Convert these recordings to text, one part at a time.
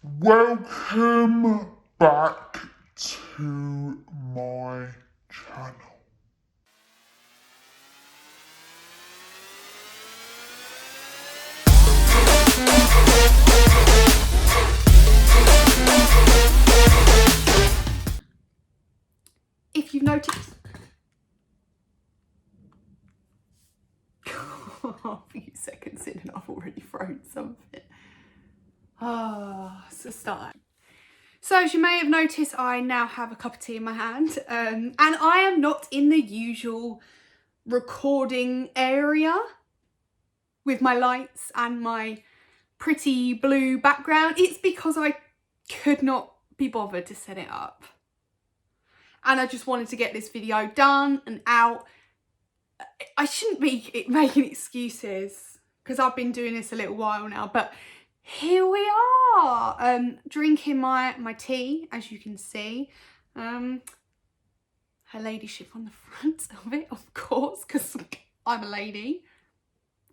Welcome back to my channel. If you've noticed, a few seconds in and I've already thrown something. So start. So as you may have noticed, I now have a cup of tea in my hand, and I am not in the usual recording area with my lights and my pretty blue background. It's because I could not be bothered to set it up. And I just wanted to get this video done and out. I shouldn't be making excuses because I've been doing this a little while now, but here we are, drinking my tea, as you can see. Her ladyship on the front of it, of course, because I'm a lady.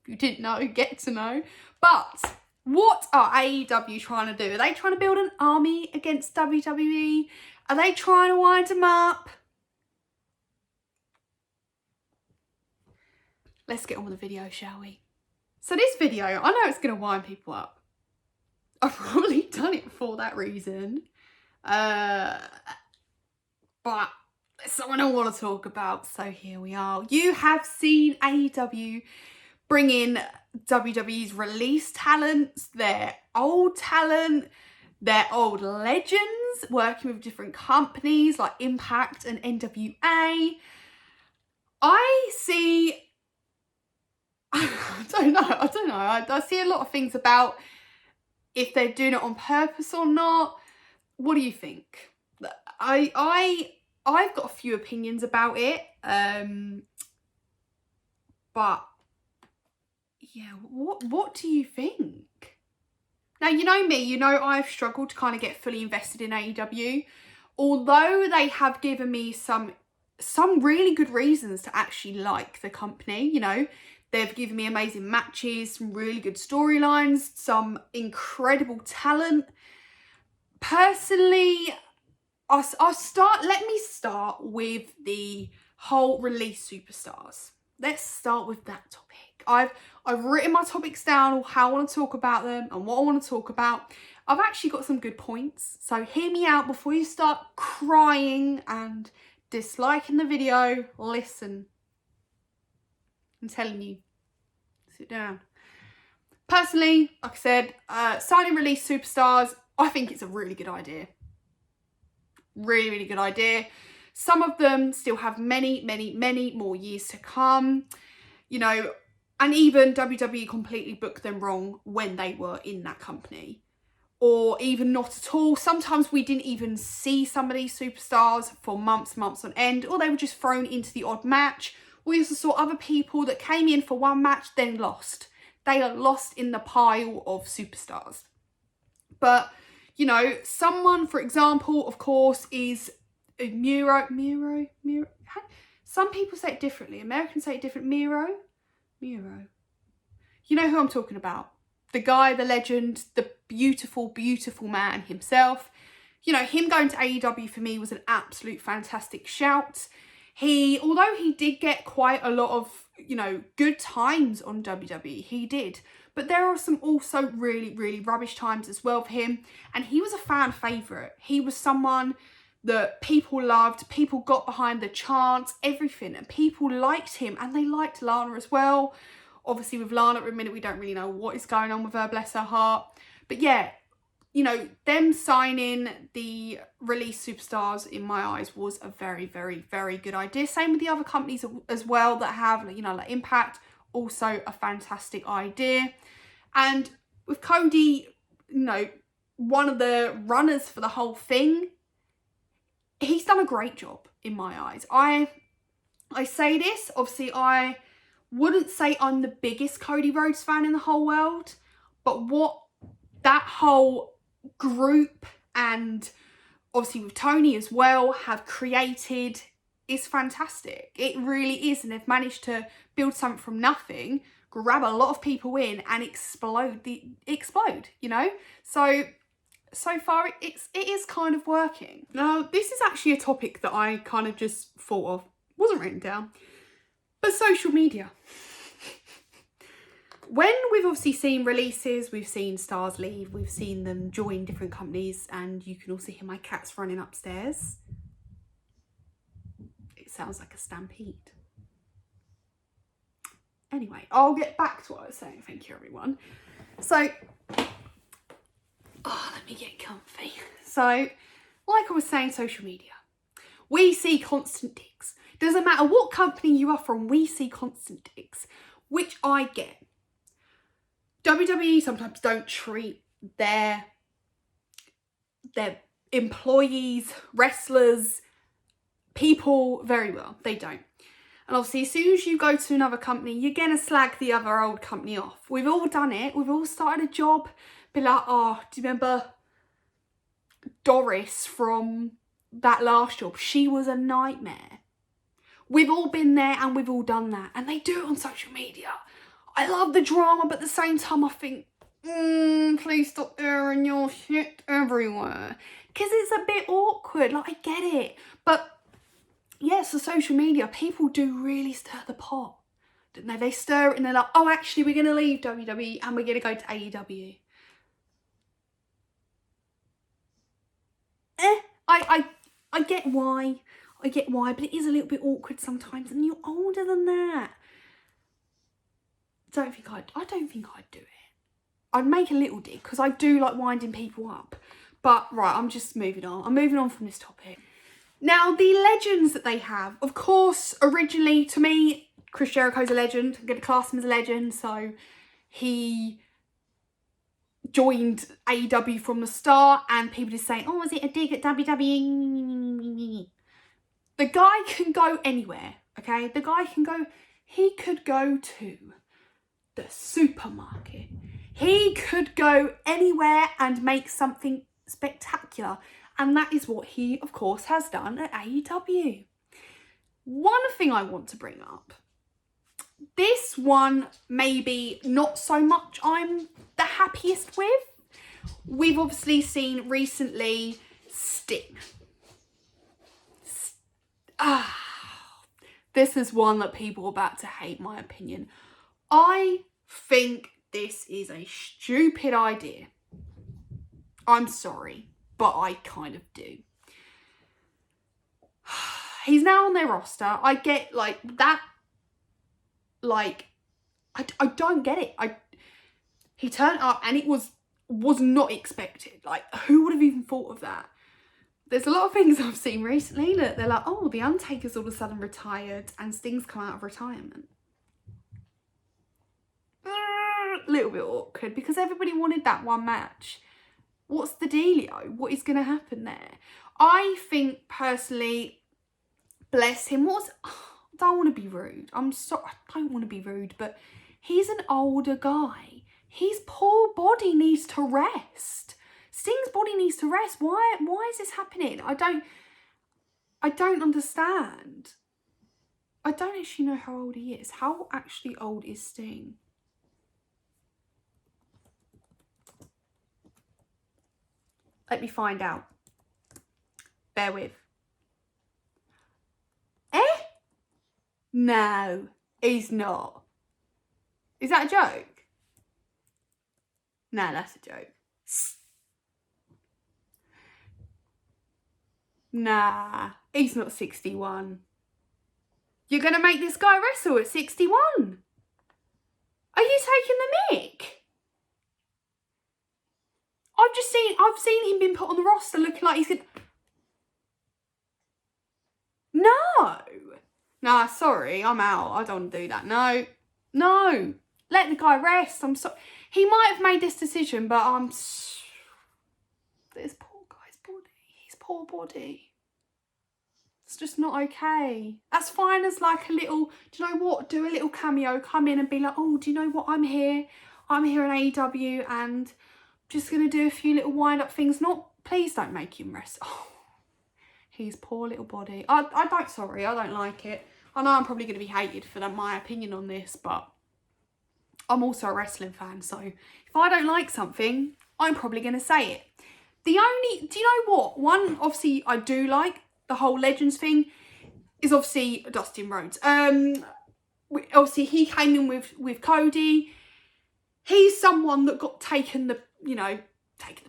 If you didn't know, get to know. But what are AEW trying to do? Are they trying to build an army against WWE? Are they trying to wind them up? Let's get on with the video, shall we? So this video, I know it's going to wind people up. I've probably done it for that reason. But it's something I want to talk about, so here we are. You have seen AEW bring in WWE's release talents, their old talent, their old legends, working with different companies like Impact and NWA. I see... I don't know. I see a lot of things about if they're doing it on purpose or not. What do you think? I've got a few opinions about it. But yeah, what do you think? Now, you know me, you know I've struggled to kind of get fully invested in AEW. Although they have given me some really good reasons to actually like the company, you know. They've given me amazing matches, some really good storylines, some incredible talent. Personally, let me start with the whole release superstars. Let's start with that topic. I've written my topics down, how I want to talk about them and what I want to talk about. I've actually got some good points, so hear me out before you start crying and disliking the video. Listen. I'm telling you, sit down. Personally, like I said, signing release superstars, I think it's a really good idea. Really, really good idea. Some of them still have many, many, many more years to come, you know, and even WWE completely booked them wrong when they were in that company. Or even not at all. Sometimes we didn't even see some of these superstars for months on end, or they were just thrown into the odd match. We also saw other people that came in for one match, then lost. They are lost in the pile of superstars. But, you know, someone, for example, of course, is Miro. Some people say it differently. Americans say it different. Miro. You know who I'm talking about. The guy, the legend, the beautiful, beautiful man himself. You know, him going to AEW for me was an absolute fantastic shout. Although he did get quite a lot of, you know, good times on WWE, he did. But there are some also really, really rubbish times as well for him. And he was a fan favourite. He was someone that people loved, people got behind the chants, everything. And people liked him, and they liked Lana as well. Obviously with Lana at the minute, we don't really know what is going on with her, bless her heart. But yeah, you know, them signing the release superstars, in my eyes, was a very, very, very good idea. Same with the other companies as well that have, you know, like Impact, also a fantastic idea. And with Cody, you know, one of the runners for the whole thing, he's done a great job in my eyes. I say this, obviously I wouldn't say I'm the biggest Cody Rhodes fan in the whole world, but what that whole group and obviously with Tony as well have created is fantastic. It really is, and they've managed to build something from nothing, grab a lot of people in and explode, you know? So so far it is kind of working. Now, this is actually a topic that I kind of just thought of, wasn't written down, but social media. When we've obviously seen releases, we've seen stars leave, we've seen them join different companies, and you can also hear my cats running upstairs. It sounds like a stampede. Anyway, I'll get back to what I was saying. Thank you, everyone. So, let me get comfy. So, like I was saying, social media. We see constant digs. Doesn't matter what company you are from, we see constant digs, which I get. WWE sometimes don't treat their employees, wrestlers, people very well. They don't. And obviously, as soon as you go to another company, you're going to slag the other old company off. We've all done it. We've all started a job. Be like, oh, do you remember Doris from that last job? She was a nightmare. We've all been there and we've all done that. And they do it on social media. I love the drama, but at the same time, I think, please stop airing your shit everywhere. Because it's a bit awkward. Like, I get it. But yes, the social media, people do really stir the pot, don't they? They stir it and they're like, oh, actually, we're going to leave WWE and we're going to go to AEW. I get why. I get why, but it is a little bit awkward sometimes, and you're older than that. I don't think I'd do it. I'd make a little dig, because I do like winding people up. But, right, I'm just moving on. I'm moving on from this topic. Now, the legends that they have, of course, originally, to me, Chris Jericho's a legend. I'm going to class him as a legend. So, he joined AEW from the start, and people just saying, oh, is it a dig at WWE? The guy can go anywhere, okay? The guy can go, he could go to the supermarket. He could go anywhere and make something spectacular. And that is what he, of course, has done at AEW. One thing I want to bring up. This one, maybe not so much I'm the happiest with. We've obviously seen recently Sting. This is one that people are about to hate my opinion. I think this is a stupid idea. I'm sorry, but I kind of do. He's now on their roster. I get like that. Like, I don't get it. He turned up and it was not expected. Like, who would have even thought of that? There's a lot of things I've seen recently that they're like, oh, The Undertaker's all of a sudden retired and Sting's come out of retirement. A little bit awkward because everybody wanted that one match. What's the dealio? What is going to happen there? I think, personally, bless him. I don't want to be rude. I don't want to be rude, but he's an older guy. His poor body needs to rest. Sting's body needs to rest. Why is this happening? I don't understand. I don't actually know how old he is. How actually old is Sting? Let me find out. Bear with. No, he's not. Is that a joke? No, that's a joke. Nah, he's not 61. You're going to make this guy wrestle at 61? Are you taking the mick? I've seen him being put on the roster looking like he's going to... No. Nah, sorry, I'm out. I don't want to do that. No. Let the guy rest. I'm sorry. He might have made this decision, but this poor guy's body. His poor body. It's just not okay. As fine as like a little, do you know what? Do a little cameo, come in and be like, oh, do you know what? I'm here in AEW and just going to do a few little wind-up things. Please don't make him rest. Oh, his poor little body. I don't like it. I know I'm probably going to be hated for my opinion on this, but I'm also a wrestling fan, so if I don't like something, I'm probably going to say it. do you know what? One, obviously, I do like the whole Legends thing is obviously Dustin Rhodes. Obviously, he came in with Cody. He's someone that got taken the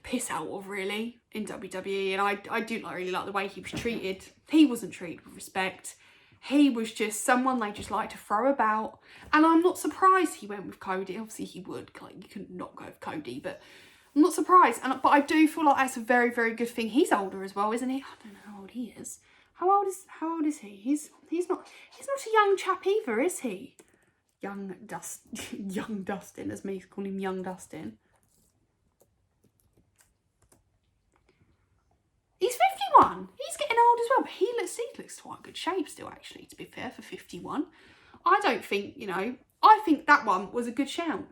piss out of, really, in WWE. And I do not really like the way he was treated. He wasn't treated with respect. He was just someone they just like to throw about. And I'm not surprised he went with Cody. Obviously, he would. Like, you couldn't not go with Cody. But I'm not surprised. But I do feel like that's a very, very good thing. He's older as well, isn't he? I don't know how old he is. How old is he? He's not a young chap either, is he? Young Dustin, as me call him Young Dustin. He's 51. He's getting old as well, but he looks quite good shape still, actually, to be fair, for 51. I don't think, I think that one was a good shout.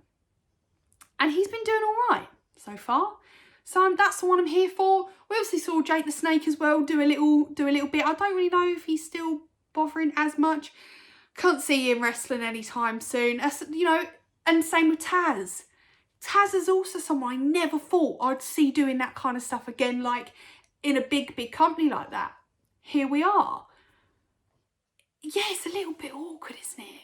And he's been doing all right so far. So that's the one I'm here for. We obviously saw Jake the Snake as well do a little bit. I don't really know if he's still bothering as much. Can't see him wrestling anytime soon. And same with Taz. Taz is also someone I never thought I'd see doing that kind of stuff again, like in a big company like that. Here we are. Yeah, it's a little bit awkward, isn't it?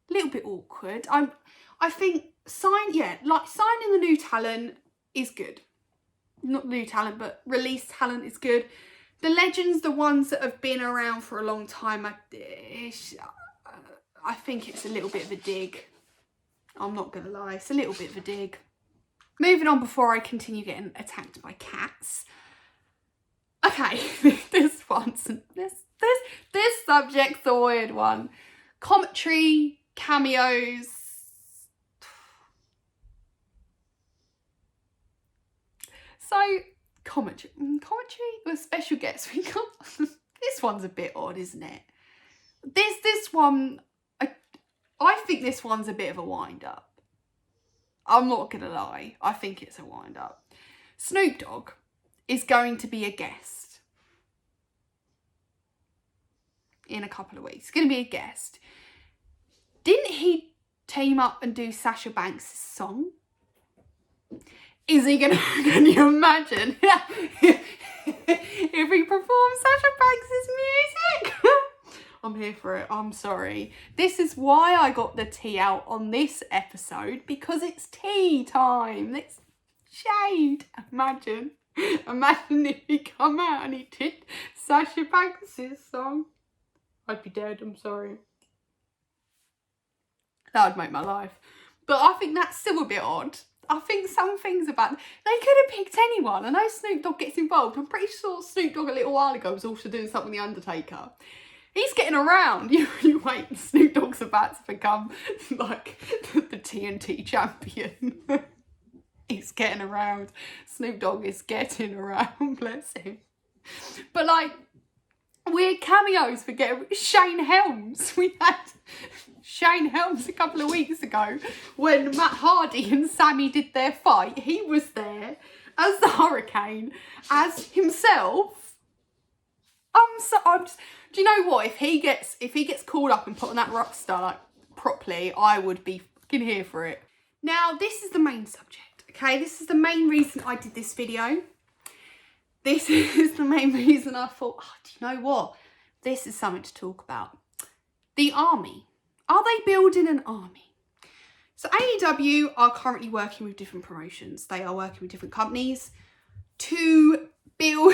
A little bit awkward. I think signing the new talent is good. Not new talent, but released talent is good. The legends, the ones that have been around for a long time, I think it's a little bit of a dig. I'm not going to lie, it's a little bit of a dig. Moving on before I continue getting attacked by cats. Okay, this subject's a weird one. Commentary, cameos. So, commentary with special guests we got. This one's a bit odd, isn't it? This one, I think this one's a bit of a wind-up. I'm not going to lie. I think it's a wind-up. Snoop Dogg is going to be a guest in a couple of weeks. He's going to be a guest. Didn't he team up and do Sasha Banks' song? Is he going to, can you imagine if he performs Sasha Banks' music? I'm here for it. I'm sorry. This is why I got the tea out on this episode, because it's tea time. It's shade. Imagine if he come out and he did Sasha Banks' song. I'd be dead. I'm sorry. That would make my life. But I think that's still a bit odd. I think some things about... They could have picked anyone. I know Snoop Dogg gets involved. I'm pretty sure Snoop Dogg a little while ago was also doing something with The Undertaker. He's getting around. You wait, Snoop Dogg's about to become like the TNT champion. He's getting around. Snoop Dogg is getting around, bless him. But like, weird cameos for getting Shane Helms. We had Shane Helms a couple of weeks ago when Matt Hardy and Sammy did their fight. He was there as the Hurricane, as himself. Do you know what? If he gets called up and put on that rock star like properly, I would be fucking here for it. Now, this is the main subject, okay? This is the main reason I did this video. This is the main reason I thought, oh, do you know what? This is something to talk about. The army. Are they building an army? So AEW are currently working with different promotions. They are working with different companies to build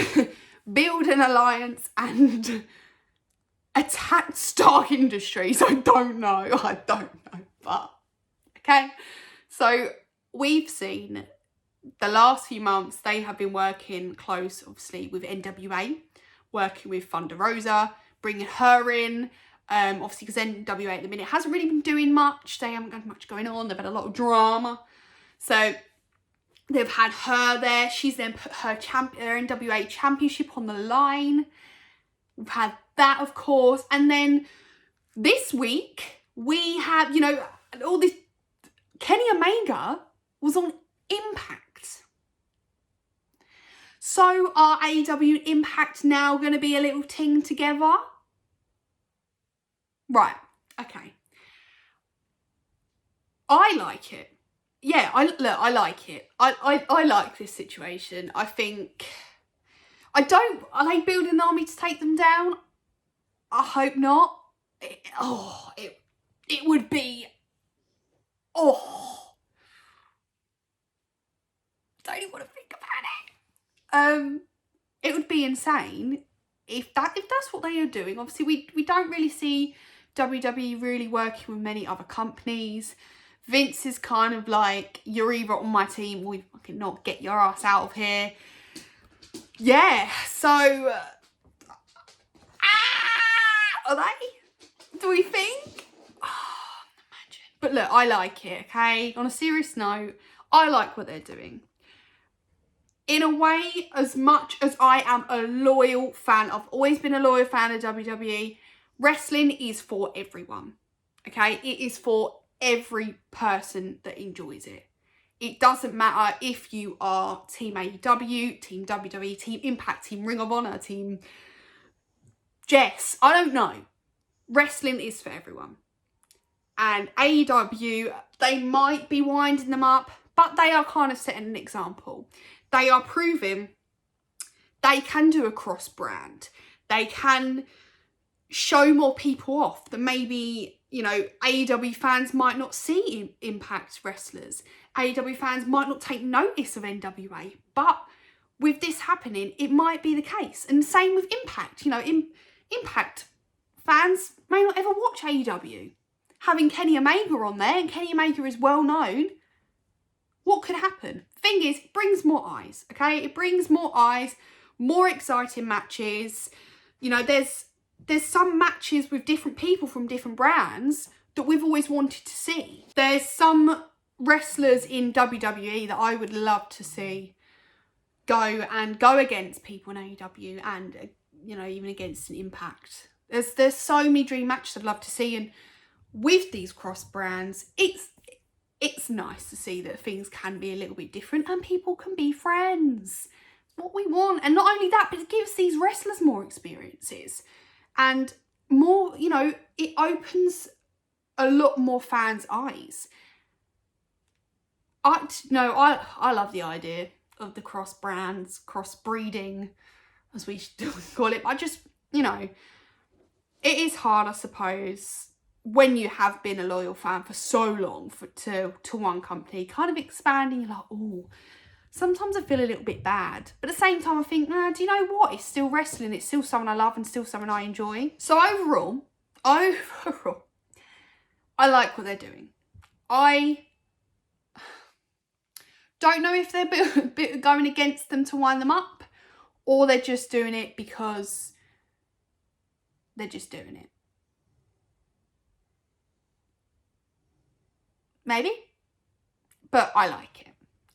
an alliance and attack Stark Industries. I don't know, but okay. So we've seen the last few months, they have been working close, obviously, with NWA, working with Thunder Rosa, bringing her in. Obviously, because NWA at the minute hasn't really been doing much. They haven't got much going on. They've had a lot of drama. So they've had her there. She's then put her NWA championship on the line. We've had that, of course. And then this week, we have, all this. Kenny Omega was on Impact. So are AEW and Impact now going to be a little ting together? Right, okay. I like it. yeah, I like it. I like this situation. I think, are they building an army to take them down? I hope not. It would be, don't even want to think about it. It would be insane if that's what they are doing. Obviously, we don't really see WWE really working with many other companies. Vince is kind of like, you're either on my team or you fucking not, get your ass out of here. Yeah, so are they? Do we think? Oh, imagine. But look, I like it, okay? On a serious note, I like what they're doing. In a way, as much as I am a loyal fan, I've always been a loyal fan of WWE, wrestling is for everyone, okay? It is for every person that enjoys it. It doesn't matter if you are Team AEW, Team WWE, Team Impact, Team Ring of Honor, Team Jess, I don't know. Wrestling is for everyone. And AEW, they might be winding them up, but they are kind of setting an example. They are proving they can do a cross brand. They can show more people off that maybe, you know, AEW fans might not see Impact wrestlers. AEW fans might not take notice of NWA. But with this happening, it might be the case. And same with Impact. You know, Impact fans may not ever watch AEW. Having Kenny Omega on there, and Kenny Omega is well known, what could happen? Thing is, it brings more eyes, okay? It brings more eyes, more exciting matches. You know, there's some matches with different people from different brands that we've always wanted to see. There's some wrestlers in WWE that I would love to see go against people in AEW and, you know, even against an Impact. There's so many dream matches I'd love to see, and with these cross brands, it's nice to see that things can be a little bit different and people can be friends. It's what we want. And not only that, but it gives these wrestlers more experiences and more, you know, it opens a lot more fans' eyes. I love the idea of the cross brands, cross breeding, as we call it. I just, you know, it is hard, I suppose, when you have been a loyal fan for so long to one company, kind of expanding, you're like, oh, sometimes I feel a little bit bad. But at the same time, I think, do you know what? It's still wrestling. It's still something I love and still something I enjoy. So overall, I like what they're doing. I don't know if they're going against them to wind them up, or they're just doing it because they're just doing it. Maybe, but I like it.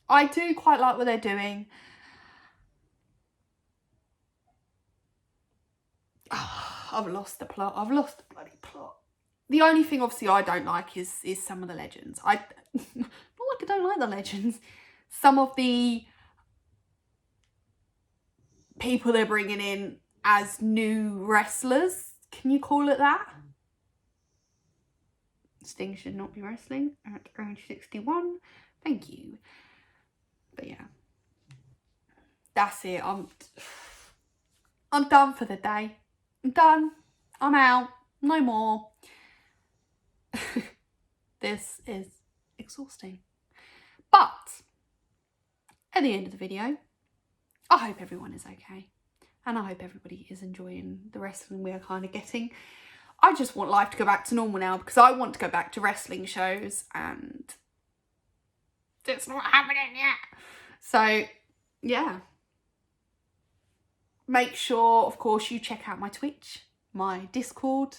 I do quite like what they're doing. Oh, I've lost the plot. I've lost the bloody plot. The only thing, obviously, I don't like is some of the legends. Not like I don't like the legends. Some of the people they're bringing in as new wrestlers, can you call it that? Sting should not be wrestling at age 61. Thank you. But yeah, that's it. I'm done for the day. I'm done. I'm out. No more. This is exhausting. But at the end of the video, I hope everyone is okay. And I hope everybody is enjoying the wrestling we are kind of getting. I just want life to go back to normal now because I want to go back to wrestling shows and it's not happening yet. So, yeah. Make sure, of course, you check out my Twitch, my Discord,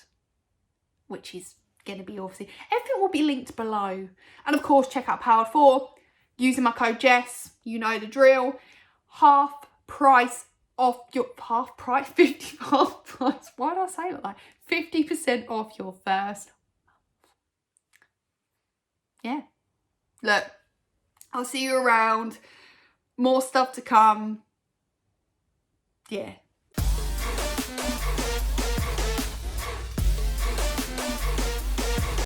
which is going to be obviously, everything will be linked below. And of course, check out Powered 4 using my code Jess. You know the drill. Half price off your, half price. Why did I say it like 50% off your first month? Yeah. Look, I'll see you around. More stuff to come. Yeah.